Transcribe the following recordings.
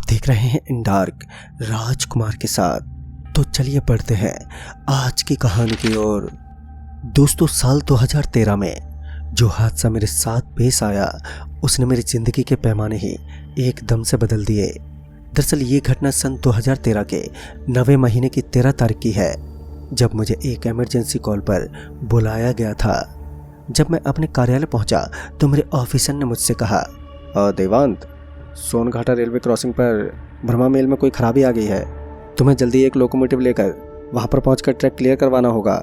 देख रहे हैं इन डार्क राजकुमार के साथ। तो चलिए पढ़ते हैं आज की कहानी की ओर। दोस्तों, साल 2013 में जो हादसा मेरे साथ पेश आया उसने मेरी जिंदगी के पैमाने ही एकदम से बदल दिए। दरअसल ये घटना सन 2013 के 9वें महीने की 13 तारीख की है, जब मुझे एक इमरजेंसी कॉल पर बुलाया गया था। जब मैं अपने कार्यालय पहुंचा तो मेरे ऑफिसर ने मुझसे कहा, देवांत, सोनघाटा रेलवे क्रॉसिंग पर ब्रह्मा मेल में कोई खराबी आ गई है। तुम्हें जल्दी एक लोकोमोटिव लेकर वहां पर पहुंचकर ट्रैक क्लियर करवाना होगा।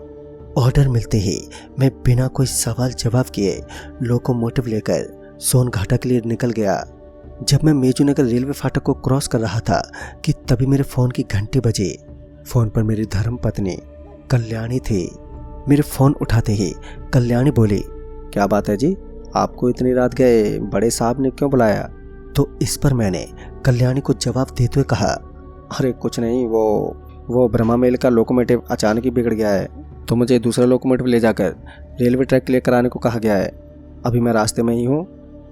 ऑर्डर मिलते ही मैं बिना कोई सवाल जवाब किए लोकोमोटिव लेकर सोनघाटा के लिए निकल गया। जब मैं मेजूनगर रेलवे फाटक को क्रॉस कर रहा था कि तभी मेरे फोन की घंटी बजी। फोन पर मेरी धर्मपत्नी कल्याणी थी। मेरे फोन उठाते ही कल्याणी बोली, क्या बात है जी, आपको इतनी रात गए बड़े साहब ने क्यों बुलाया? तो इस पर मैंने कल्याणी को जवाब देते हुए कहा, अरे कुछ नहीं, वो ब्रह्मा मेल का लोकोमोटिव अचानक ही बिगड़ गया है, तो मुझे दूसरा लोकोमोटिव ले जाकर रेलवे ट्रैक क्लियर कराने को कहा गया है। अभी मैं रास्ते में ही हूँ,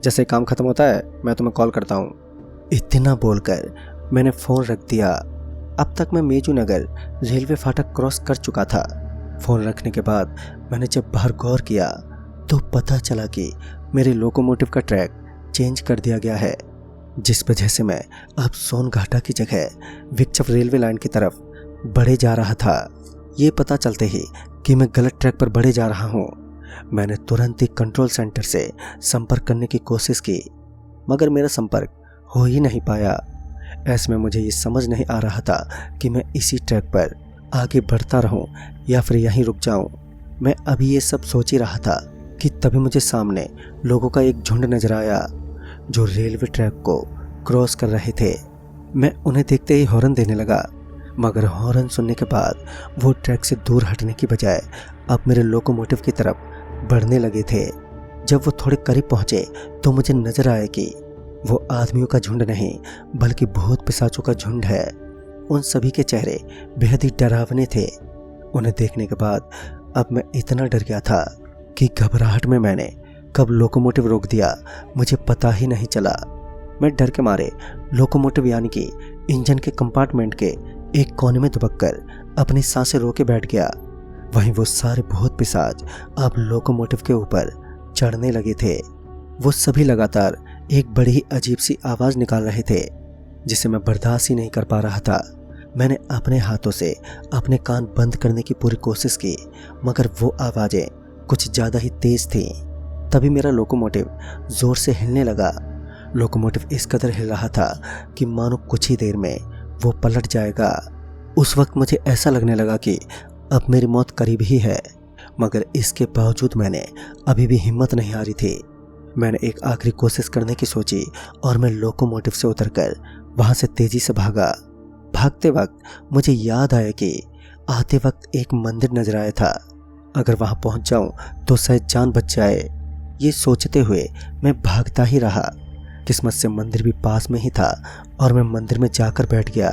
जैसे काम खत्म होता है मैं तुम्हें कॉल करता हूँ। इतना बोलकर मैंने फ़ोन रख दिया। अब तक मैं मेजूनगर रेलवे फाटक क्रॉस कर चुका था। फ़ोन रखने के बाद मैंने जब बाहर गौर किया तो पता चला कि मेरे लोकोमोटिव का ट्रैक चेंज कर दिया गया है, जिस वजह से मैं अब सोनघाटा की जगह विक्चव रेलवे लाइन की तरफ बढ़े जा रहा था। ये पता चलते ही कि मैं गलत ट्रैक पर बढ़े जा रहा हूँ, मैंने तुरंत ही कंट्रोल सेंटर से संपर्क करने की कोशिश की, मगर मेरा संपर्क हो ही नहीं पाया। ऐसे में मुझे ये समझ नहीं आ रहा था कि मैं इसी ट्रैक पर आगे बढ़ता रहूं या फिर यहीं रुक जाऊं। मैं अभी ये सब सोच ही रहा था कि तभी मुझे सामने लोगों का एक झुंड नजर आया जो रेलवे ट्रैक को क्रॉस कर रहे थे। मैं उन्हें देखते ही हॉर्न देने लगा, मगर हॉर्न सुनने के बाद वो ट्रैक से दूर हटने की बजाय अब मेरे लोकोमोटिव की तरफ बढ़ने लगे थे। जब वो थोड़े करीब पहुंचे तो मुझे नजर आया कि वो आदमियों का झुंड नहीं बल्कि भूत पिशाचों का झुंड है। उन सभी के चेहरे बेहद ही डरावने थे। उन्हें देखने के बाद अब मैं इतना डर गया था कि घबराहट में मैंने कब लोकोमोटिव रोक दिया मुझे पता ही नहीं चला। मैं डर के मारे लोकोमोटिव यानी कि इंजन के कंपार्टमेंट के एक कोने में दुबककर अपनी सांसें रोके बैठ गया। वहीं वो सारे भूत पिशाच अब लोकोमोटिव के ऊपर चढ़ने लगे थे। वो सभी लगातार एक बड़ी ही अजीब सी आवाज़ निकाल रहे थे जिसे मैं बर्दाश्त ही नहीं कर पा रहा था। मैंने अपने हाथों से अपने कान बंद करने की पूरी कोशिश की, मगर वो आवाज़ें कुछ ज़्यादा ही तेज थीं। तभी मेरा लोकोमोटिव ज़ोर से हिलने लगा। लोकोमोटिव इस कदर हिल रहा था कि मानो कुछ ही देर में वो पलट जाएगा। उस वक्त मुझे ऐसा लगने लगा कि अब मेरी मौत करीब ही है, मगर इसके बावजूद मैंने अभी भी हिम्मत नहीं हारी थी। मैंने एक आखिरी कोशिश करने की सोची और मैं लोकोमोटिव से उतरकर वहाँ से तेज़ी से भागा। भागते वक्त मुझे याद आया कि आते वक्त एक मंदिर नजर आया था। अगर वहाँ पहुँच जाऊँ तो शायद जान बच जाए। ये सोचते हुए मैं भागता ही रहा। किस्मत से मंदिर भी पास में ही था और मैं मंदिर में जाकर बैठ गया।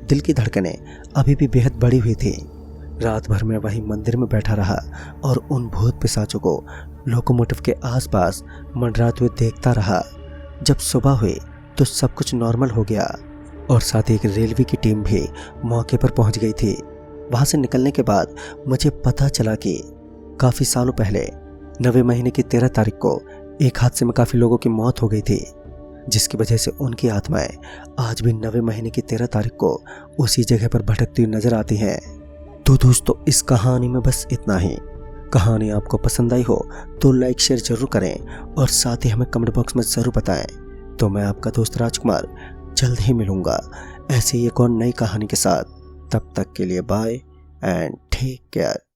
दिल की धड़कनें अभी भी बेहद बढ़ी हुई थी। रात भर मैं वहीं मंदिर में बैठा रहा और उन भूत पिशाचों को लोकोमोटिव के आसपास मंडराते हुए देखता रहा। जब सुबह हुई तो सब कुछ नॉर्मल हो गया और साथ ही एक रेलवे की टीम भी मौके पर पहुंच गई थी। वहां से निकलने के बाद मुझे पता चला कि काफ़ी सालों पहले 9वें महीने की 13 तारीख को एक हादसे में काफ़ी लोगों की मौत हो गई थी, जिसकी वजह से उनकी आत्माएं आज भी 9वें महीने की 13 तारीख को उसी जगह पर भटकती हुई नजर आती हैं। तो दोस्तों, इस कहानी में बस इतना ही। कहानी आपको पसंद आई हो तो लाइक शेयर जरूर करें और साथ ही हमें कमेंट बॉक्स में ज़रूर बताएं। तो मैं आपका दोस्त राजकुमार जल्द ही मिलूंगा ऐसी एक और नई कहानी के साथ। तब तक के लिए बाय एंड टेक केयर।